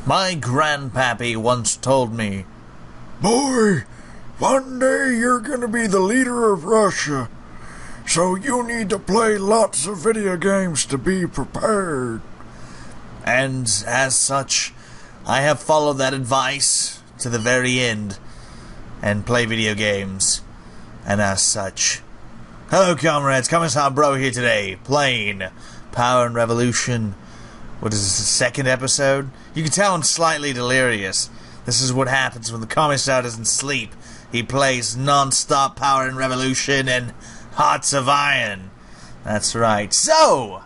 My grandpappy once told me, "Boy, one day you're gonna be the leader of Russia, so you need to play lots of video games to be prepared." and as such, I have followed that advice to the very end and play video games, and as such. Hello, comrades. Commissar Bro here today, playing Power and Revolution. What is this, the second episode? You can tell I'm slightly delirious. This is what happens when the Commissar doesn't sleep. He plays non-stop Power and Revolution and Hearts of Iron. That's right. So,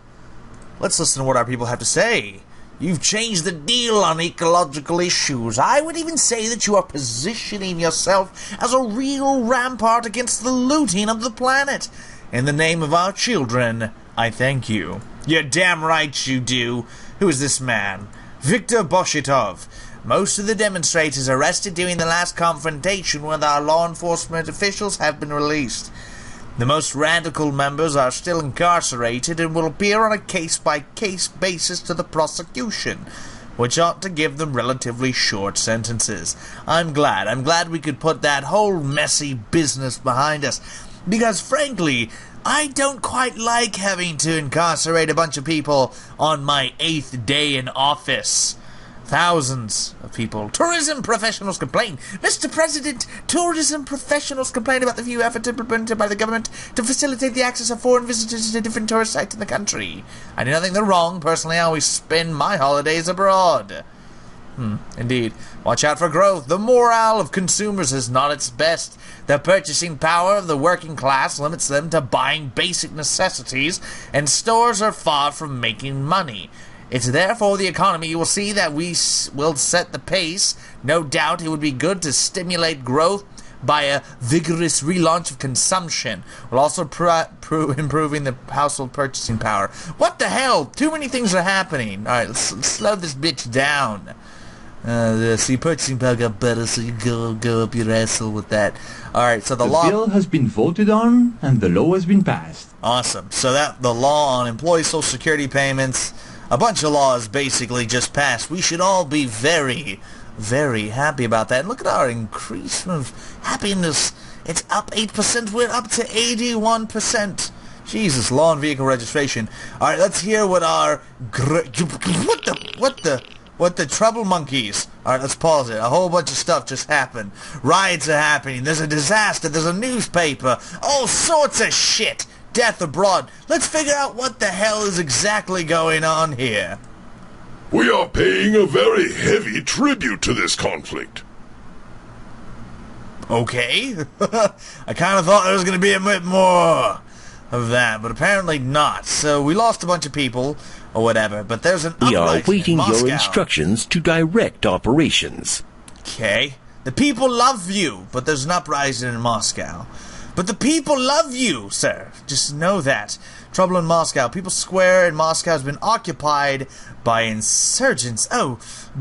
let's listen to what our people have to say. You've changed the deal on ecological issues. I would even say that you are positioning yourself as a real rampart against the looting of the planet. In the name of our children, I thank you. You're damn right you do. Who is this man? Viktor Boshitov. Most of the demonstrators arrested during the last confrontation with our law enforcement officials have been released. The most radical members are still incarcerated and will appear on a case-by-case basis to the prosecution, which ought to give them relatively short sentences. I'm glad we could put that whole messy business behind us, because frankly, I don't quite like having to incarcerate a bunch of people on my 8th day in office. Thousands of people. Tourism professionals complain. Mr. President, tourism professionals complain about the few efforts implemented by the government to facilitate the access of foreign visitors to different tourist sites in the country. I do nothing wrong. Personally, I always spend my holidays abroad. Indeed. Watch out for growth. The morale of consumers is not its best. The purchasing power of the working class limits them to buying basic necessities, and stores are far from making money. It's therefore the economy. You will see that we will set the pace. No doubt it would be good to stimulate growth by a vigorous relaunch of consumption, while also improving the household purchasing power. What the hell? Too many things are happening. Alright, let's slow this bitch down. See, purchasing power got better, so you go up your asshole with that. Alright, so the law... bill has been voted on, and the law has been passed. Awesome. So that the law on employee social security payments... A bunch of laws basically just passed. We should all be very, very happy about that. And look at our increase of happiness. It's up 8%. We're up to 81%. Jesus, law and vehicle registration. All right, let's hear what our... What the trouble monkeys. All right, let's pause it. A whole bunch of stuff just happened. Riots are happening. There's a disaster. There's a newspaper. All sorts of shit. Death abroad. Let's figure out what the hell is exactly going on here. We are paying a very heavy tribute to this conflict. Okay. I kind of thought there was going to be a bit more of that, but apparently not. So we lost a bunch of people, or whatever, but there's an We are uprising in awaiting your Moscow. instructions to direct operations. Okay. The people love you, but there's an uprising in Moscow. But the people love you, sir. Just know that. Trouble in Moscow. People's Square in Moscow has been occupied by insurgents. Oh,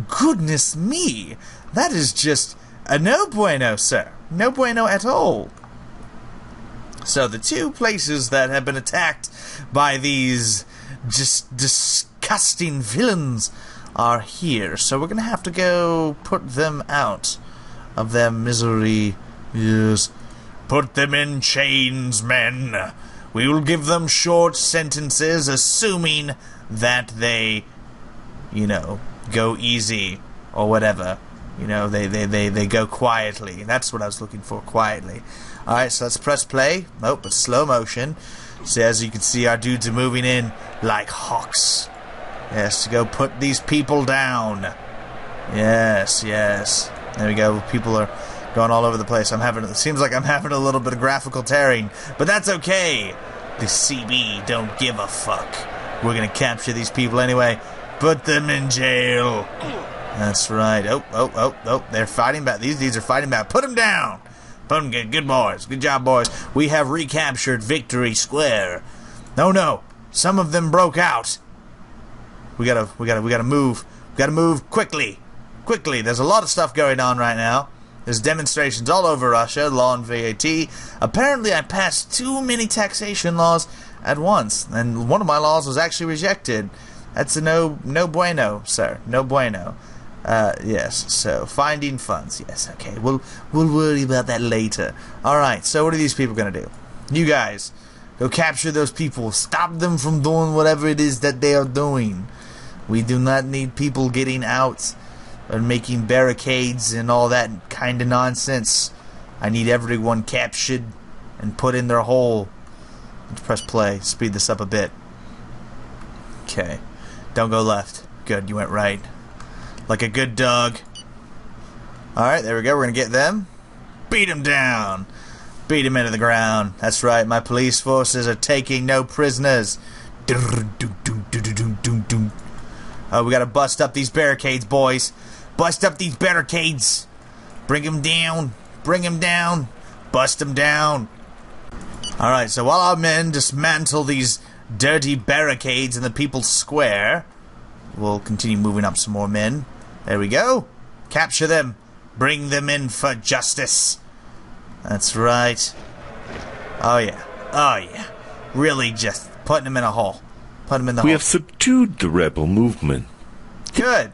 goodness me. That is just a no bueno, sir. No bueno at all. So the two places that have been attacked by these just disgusting villains are here. So we're going to have to go put them out of their misery. Yes. Put them in chains, men. We will give them short sentences, assuming that they, go easy or whatever. They go quietly. That's what I was looking for, quietly. Alright, so let's press play. Nope, it's slow motion. So as you can see, our dudes are moving in like hawks. Yes, to go put these people down. Yes. There we go. People are going all over the place. It seems like I'm having a little bit of graphical tearing, but that's okay. The CB don't give a fuck. We're gonna capture these people anyway. Put them in jail. That's right. Oh, they're fighting back. These dudes are fighting back. Put them down. Put them. Good boys. Good job, boys. We have recaptured Victory Square. No. Some of them broke out. We gotta move. We gotta move quickly. There's a lot of stuff going on right now. There's demonstrations all over Russia, law and VAT. Apparently I passed too many taxation laws at once, and one of my laws was actually rejected. That's a no bueno, sir. No bueno. Yes, so finding funds. Yes, okay. We'll worry about that later. Alright, so what are these people gonna do? You guys, go capture those people. Stop them from doing whatever it is that they are doing. We do not need people getting out and making barricades and all that kind of nonsense. I need everyone captured and put in their hole. Let's press play. Speed this up a bit. Okay. Don't go left. Good, you went right. Like a good dog. Alright, there we go. We're going to get them. Beat them down. Beat them into the ground. That's right. My police forces are taking no prisoners. Oh, we got to bust up these barricades, boys. Bust up these barricades. Bring them down. Bring them down. Bust them down. Alright, so while our men dismantle these dirty barricades in the People's Square, we'll continue moving up some more men. There we go. Capture them. Bring them in for justice. That's right. Oh yeah. Oh yeah. Really just putting them in a hole. Put them in the hole. We have subdued the rebel movement. Good.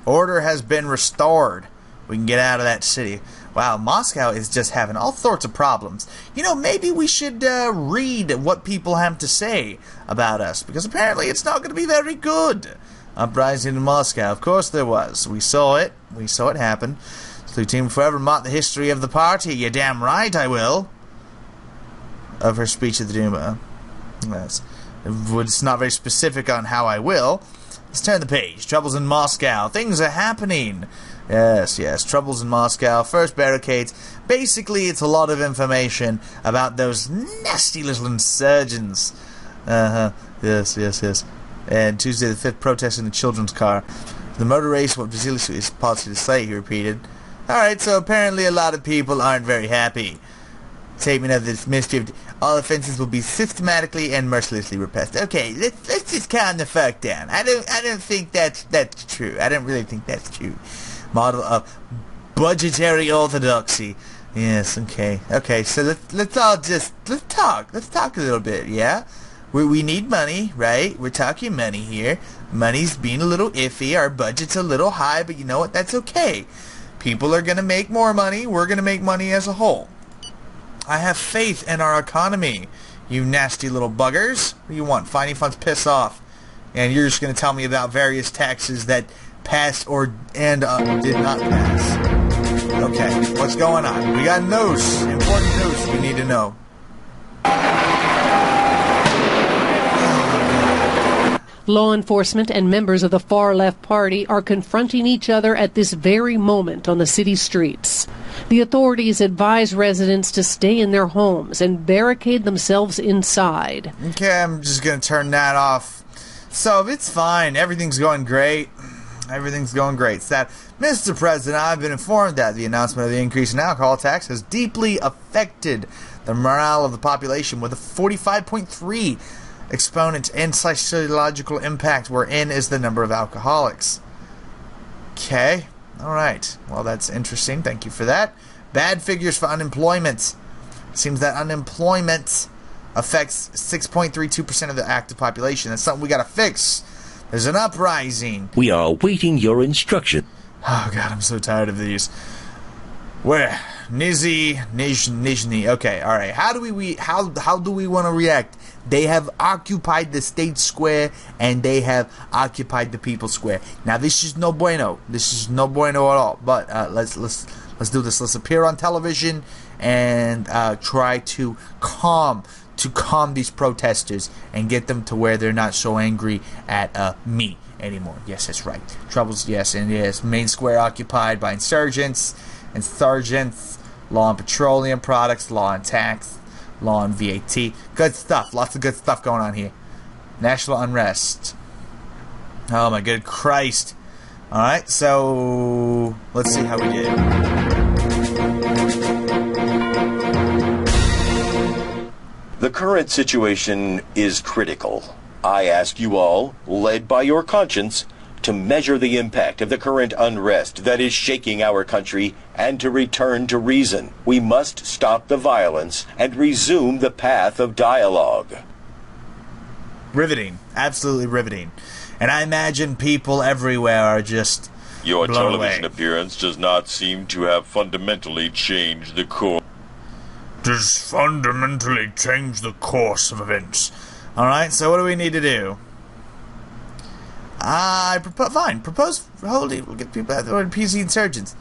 Order has been restored. We can get out of that city. Wow, Moscow is just having all sorts of problems. You know, maybe we should read what people have to say about us, because apparently it's not going to be very good. Uprising in Moscow. Of course there was. We saw it. We saw it happen. Slutin will forever mock the history of the party. You're damn right I will. Of her speech at the Duma. Yes. It's not very specific on how I will. Let's turn the page. Troubles in Moscow. Things are happening. Yes, yes. Troubles in Moscow. First barricades. Basically, it's a lot of information about those nasty little insurgents. Yes, yes, yes. And Tuesday the 5th, protest in the children's car. The motor race, what Vasily is possible to say, he repeated. Alright, so apparently a lot of people aren't very happy. Statement of this Ministry of... All offenses will be systematically and mercilessly repressed. Okay, let's just calm the fuck down. I don't think that's true. I don't really think that's true. Model of budgetary orthodoxy. Yes, okay. Okay, so let's talk. Let's talk a little bit, yeah? We need money, right? We're talking money here. Money's being a little iffy. Our budget's a little high, but you know what? That's okay. People are going to make more money. We're going to make money as a whole. I have faith in our economy, you nasty little buggers. What do you want? Finding funds, piss off. And you're just going to tell me about various taxes that passed and did not pass. Okay, what's going on? We got news. Important news we need to know. Law enforcement and members of the far-left party are confronting each other at this very moment on the city streets. The authorities advise residents to stay in their homes and barricade themselves inside. Okay, I'm just going to turn that off. So, it's fine. Everything's going great. Everything's going great. It's that, Mr. President, I've been informed that the announcement of the increase in alcohol tax has deeply affected the morale of the population with a 45.3 exponent and sociological impact, wherein is the number of alcoholics. Okay. Alright. Well, that's interesting. Thank you for that. Bad figures for unemployment. Seems that unemployment affects 6.32% of the active population. That's something we gotta fix. There's an uprising. We are awaiting your instruction. Oh god, I'm so tired of these. Where? Nizhny. Okay, alright. How do we want to react? They have occupied the state square and they have occupied the people's square. Now this is no bueno. This is no bueno at all. But let's do this. Let's appear on television and try to calm these protesters and get them to where they're not so angry at me anymore. Yes, that's right. Troubles, yes, and yes. Main square occupied by insurgents and sergeants, law on petroleum products, law on tax, law on VAT. Good stuff. Lots of good stuff going on here. National unrest. Oh my good Christ. Alright, so let's see how we did. The current situation is critical. I ask you all, led by your conscience, to measure the impact of the current unrest that is shaking our country and to return to reason. We must stop the violence and resume the path of dialogue. Riveting. Absolutely riveting. And I imagine people everywhere are just Your blown television away. appearance does not seem to have fundamentally changed the course. Does fundamentally change the course of events. Alright, so what do we need to do? Propose holding. We'll get people out there on PC insurgents.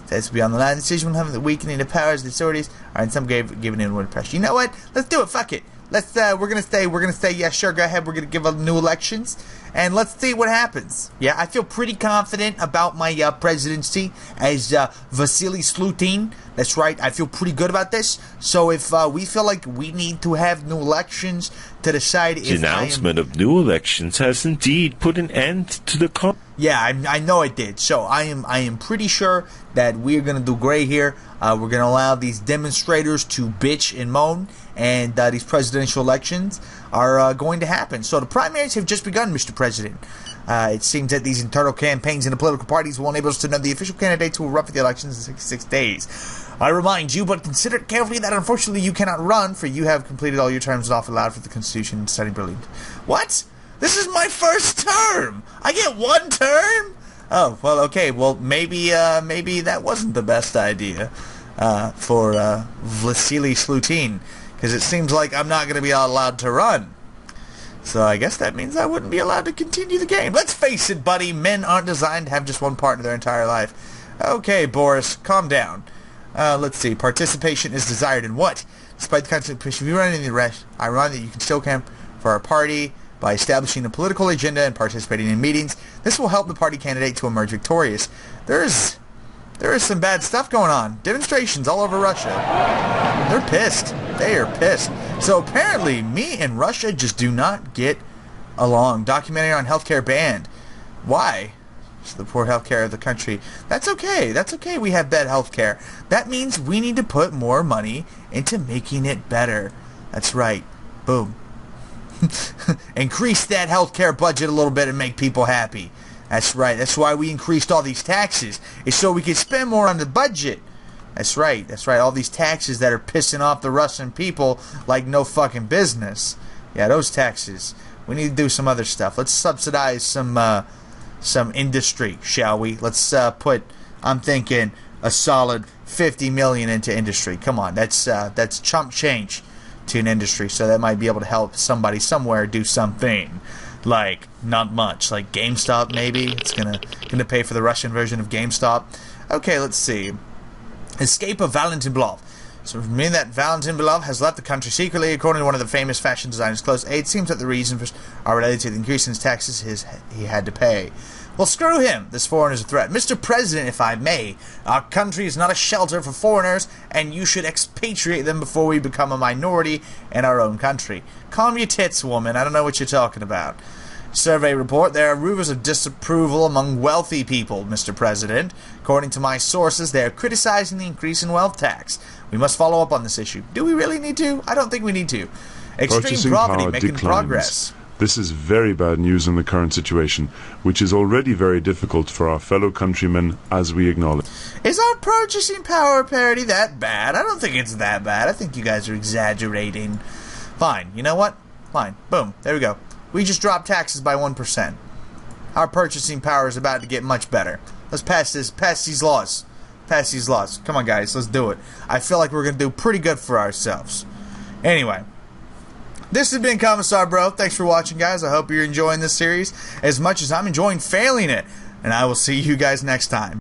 That's beyond the line. The decision will have the weakening the powers of the authorities are in some giving inward pressure. You know what? Let's do it. Fuck it. Let's we're gonna stay. Yeah, sure, go ahead. We're gonna give new elections, and let's see what happens. Yeah, I feel pretty confident about my presidency as Vasily Slutin. That's right. I feel pretty good about this. So if we feel like we need to have new elections to decide The if announcement of new elections has indeed put an end to the Yeah, I know it did. So I am pretty sure that we're gonna do great here. We're gonna allow these demonstrators to bitch and moan, and these presidential elections are going to happen. So the primaries have just begun, Mr. President. It seems that these internal campaigns in the political parties will enable us to know the official candidates who will run for the elections in 66 days. I remind you, but consider it carefully, that unfortunately you cannot run, for you have completed all your terms and offer allowed for the Constitution study brilliant. What? This is my first term! I get one term? Oh, well, okay, well, maybe that wasn't the best idea for Vasily Slutin, because it seems like I'm not going to be allowed to run. So I guess that means I wouldn't be allowed to continue the game. Let's face it, buddy, men aren't designed to have just one partner their entire life. Okay, Boris, calm down. Let's see, participation is desired in what? Despite the Constitution, if you run into the rest, I remind that you can still camp for our party by establishing a political agenda and participating in meetings. This will help the party candidate to emerge victorious. There is some bad stuff going on. Demonstrations all over Russia. They're pissed. They are pissed. So apparently, me and Russia just do not get along. Documentary on healthcare banned. Why? It's the poor healthcare of the country. That's okay. That's okay. We have bad healthcare. That means we need to put more money into making it better. That's right. Boom. Increase that healthcare budget a little bit and make people happy. That's right. That's why we increased all these taxes. It's so we can spend more on the budget. That's right. That's right. All these taxes that are pissing off the Russian people like no fucking business. Yeah, those taxes. We need to do some other stuff. Let's subsidize some industry, shall we? Let's put, I'm thinking, a solid $50 million into industry. Come on, that's chump change to an industry, so that might be able to help somebody somewhere do something. Like, not much. Like GameStop, maybe? It's gonna pay for the Russian version of GameStop. Okay, let's see. Escape of Valentin Belov. So, meaning that Valentin Belov has left the country secretly, according to one of the famous fashion designers close aide. It seems that the reasons are related to the increase in his taxes he had to pay. Well, screw him. This foreigner is a threat. Mr. President, if I may, our country is not a shelter for foreigners, and you should expatriate them before we become a minority in our own country. Calm your tits, woman. I don't know what you're talking about. Survey report, there are rumors of disapproval among wealthy people, Mr. President. According to my sources, they are criticizing the increase in wealth tax. We must follow up on this issue. Do we really need to? I don't think we need to. Extreme Purchasing poverty power making declines. progress. This is very bad news in the current situation, which is already very difficult for our fellow countrymen, as we acknowledge. Is our purchasing power parity that bad? I don't think it's that bad. I think you guys are exaggerating. Fine. You know what? Fine. Boom. There we go. We just dropped taxes by 1%. Our purchasing power is about to get much better. Let's pass these laws. Pass these laws. Come on, guys. Let's do it. I feel like we're going to do pretty good for ourselves. Anyway. This has been Commissar Bro. Thanks for watching, guys. I hope you're enjoying this series as much as I'm enjoying failing it. And I will see you guys next time.